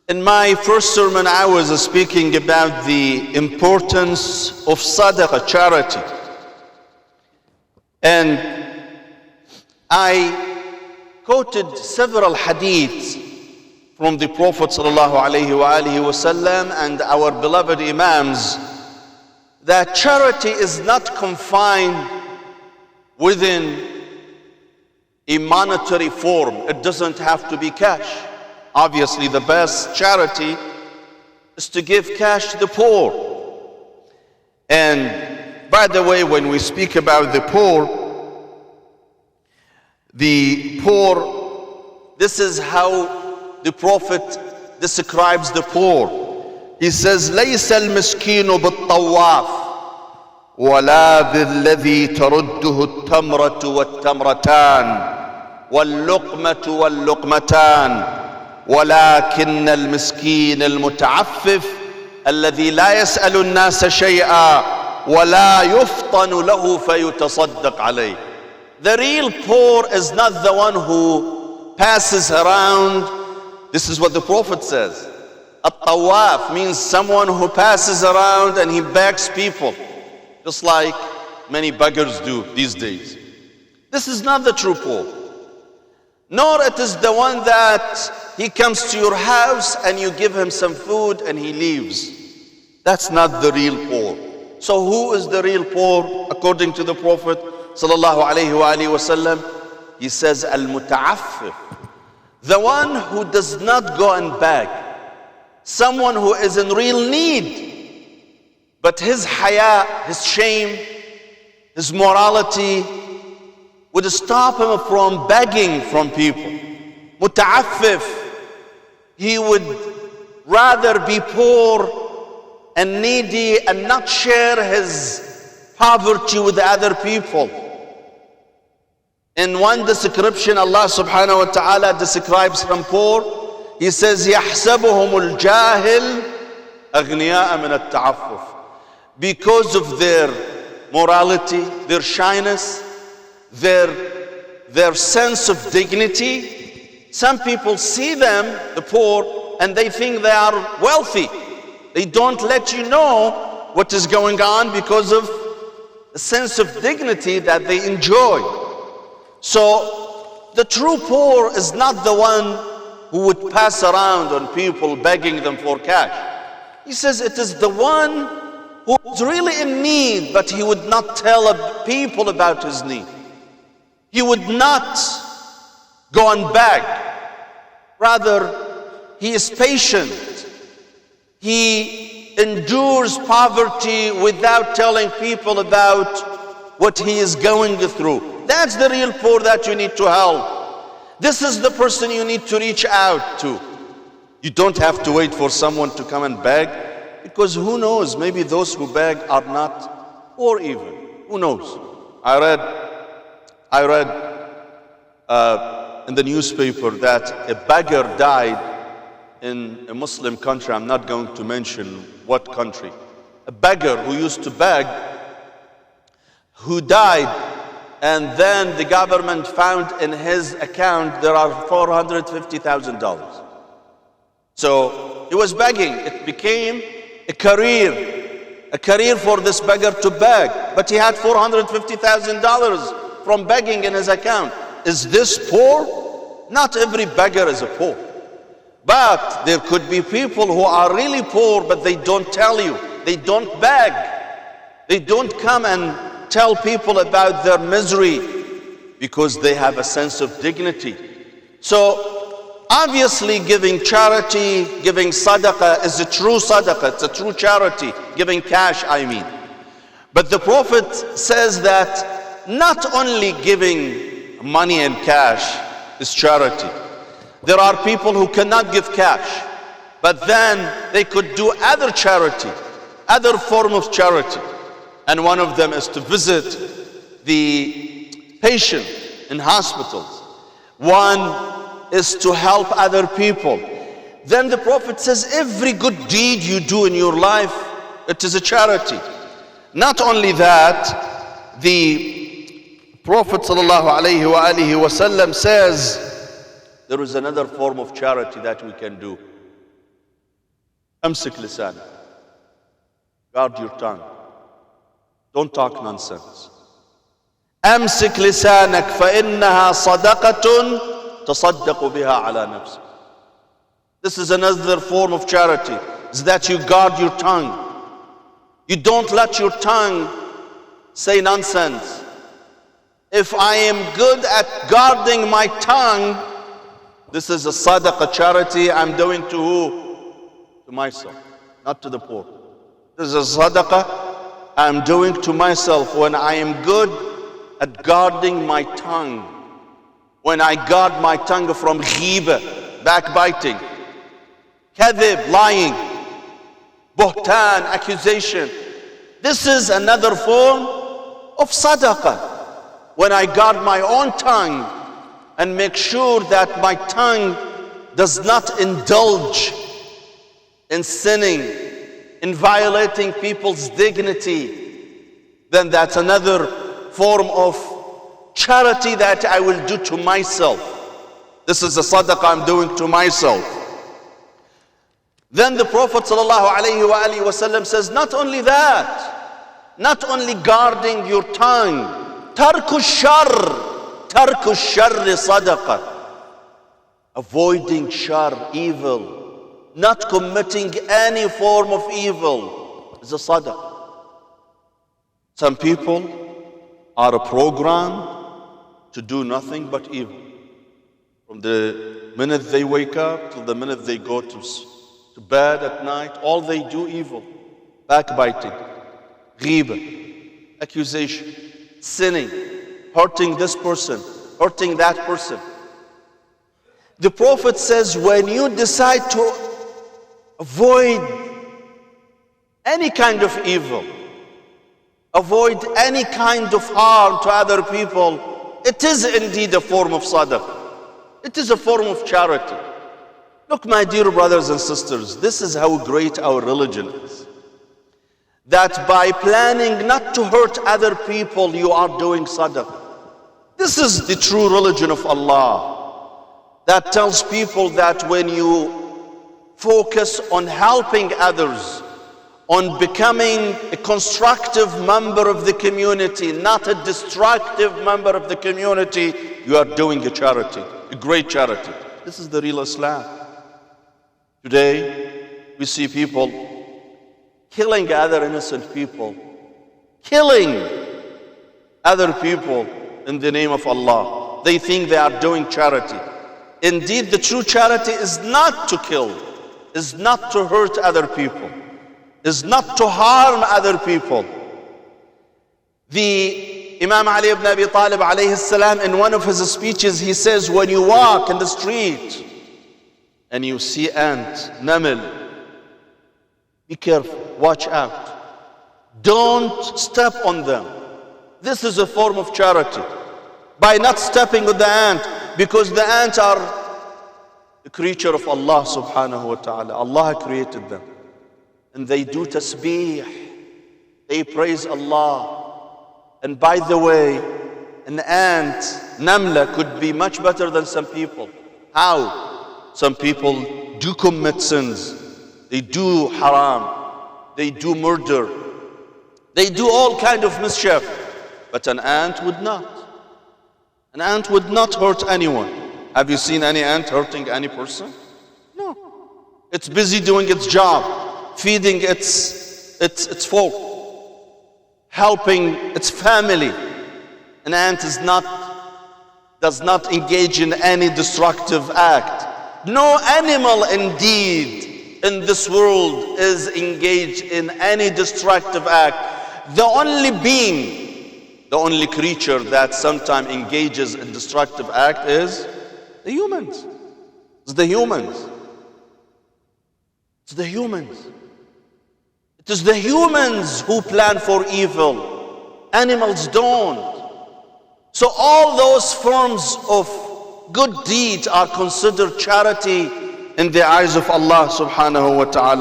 In my first sermon, I was speaking about the importance of sadaqah, charity. And I quoted several hadiths from the Prophet ﷺ and our beloved Imams that charity is not confined within a monetary form. It doesn't have to be cash. Obviously, the best charity is to give cash to the poor. And by the way, when we speak about the poor, this is how the Prophet describes the poor. He says, لَيْسَ الْمِسْكِينُ بِالطَّوَّافِ وَلَا بِالَّذِي تَرُدُّهُ التَّمْرَةُ وَالتَّمْرَتَانِ وَاللُّقْمَةُ وَاللُّقْمَتَانِ ولكن المسكين المتعفف الذي لا يسأل الناس شيئا ولا يفطن له فيتصدق عليه. The real poor is not the one who passes around. This is what the Prophet says. At-tawaf means someone who passes around and he begs people, just like many beggars do these days. This is not the true poor. Nor it is the one that he comes to your house and you give him some food and he leaves. That's not the real poor. So who is the real poor according to the Prophet ﷺ? He says, al-muta'affif. The one who does not go and beg. Someone who is in real need. But his haya, his shame, his morality would stop him from begging from people. Muta'affif. He would rather be poor and needy and not share his poverty with other people. In one description, Allah subhanahu wa ta'ala describes from poor. He says, يَحْسَبُهُمُ الْجَاهِلِ أَغْنِيَاءَ مِنَ التَّعَفُّفِ. Because of their morality, their shyness, their sense of dignity, some people see them, the poor, and they think they are wealthy. They don't let you know what is going on because of the sense of dignity that they enjoy. So the true poor is not the one who would pass around on people begging them for cash. He says it is the one who is really in need, but he would not tell people about his need. He would not go and beg. Rather, he is patient. He endures poverty without telling people about what he is going through. That's the real poor that you need to help. This is the person you need to reach out to. You don't have to wait for someone to come and beg, because who knows, maybe those who beg are not poor even. Who knows? I read in the newspaper that a beggar died in a Muslim country. I'm not going to mention what country. A beggar who used to beg, who died, and then the government found in his account there are $450,000. So he was begging. It became a career for this beggar to beg. But he had $450,000 from begging in his account. Is this poor? Not every beggar is a poor. But there could be people who are really poor, but they don't tell you. They don't beg. They don't come and tell people about their misery because they have a sense of dignity. So obviously giving charity, giving sadaqah is a true sadaqah. It's a true charity. Giving cash, I mean. But the Prophet says that not only giving money and cash is charity. There are people who cannot give cash, but then they could do other charity, other form of charity. And one of them is to visit the patient in hospitals. One is to help other people. Then the Prophet says every good deed you do in your life, it is a charity. Not only that, the Prophet ﷺ says there is another form of charity that we can do. أمسك لسانك. Guard your tongue. Don't talk nonsense. أمسك لسانك فإنها صدقة تصدق بها على نفسك. This is another form of charity, is that you guard your tongue. You don't let your tongue say nonsense. If I am good at guarding my tongue, this is a sadaqah, charity I'm doing to who? To myself, not to the poor. This is a sadaqah I'm doing to myself when I am good at guarding my tongue. When I guard my tongue from ghiba, backbiting, kadhib, lying, buhtan, accusation. This is another form of sadaqah. When I guard my own tongue and make sure that my tongue does not indulge in sinning, in violating people's dignity, then that's another form of charity that I will do to myself. This is a sadaqah I'm doing to myself. Then the Prophet ﷺ says, not only that, not only guarding your tongue, tarku sharri sadaqah, avoiding shar, evil, not committing any form of evil is a sadaqah. Some people are programmed to do nothing but evil. From the minute they wake up till the minute they go to bed at night, all they do evil. Backbiting, ghiba, accusation, sinning, hurting this person, hurting that person. The Prophet says, when you decide to avoid any kind of evil, avoid any kind of harm to other people, it is indeed a form of sadaqah. It is a form of charity. Look, my dear brothers and sisters, this is how great our religion is. That by planning not to hurt other people, you are doing sadaqah. This is the true religion of Allah, that tells people that when you focus on helping others, on becoming a constructive member of the community, not a destructive member of the community, you are doing a charity, a great charity. This is the real Islam. Today, we see people killing other innocent people, killing other people in the name of Allah. They think they are doing charity. Indeed, the true charity is not to kill, is not to hurt other people, is not to harm other people. The Imam Ali ibn Abi Talib alayhi salam, in one of his speeches, he says, when you walk in the street and you see ant, namil, be careful, watch out. Don't step on them. This is a form of charity. By not stepping on the ant, because the ants are a creature of Allah subhanahu wa ta'ala. Allah created them. And they do tasbih. They praise Allah. And by the way, an ant, namla, could be much better than some people. How? Some people do commit sins. They do haram. They do murder. They do all kind of mischief. But an ant would not. An ant would not hurt anyone. Have you seen any ant hurting any person? No. It's busy doing its job, feeding its folk, helping its family. An ant does not engage in any destructive act. No animal indeed in this world is engaged in any destructive act. The only being, the only creature that sometimes engages in destructive act is the humans. It's the humans. It's the humans. It is the humans who plan for evil. Animals don't. So all those forms of good deeds are considered charity in the eyes of Allah subhanahu wa ta'ala.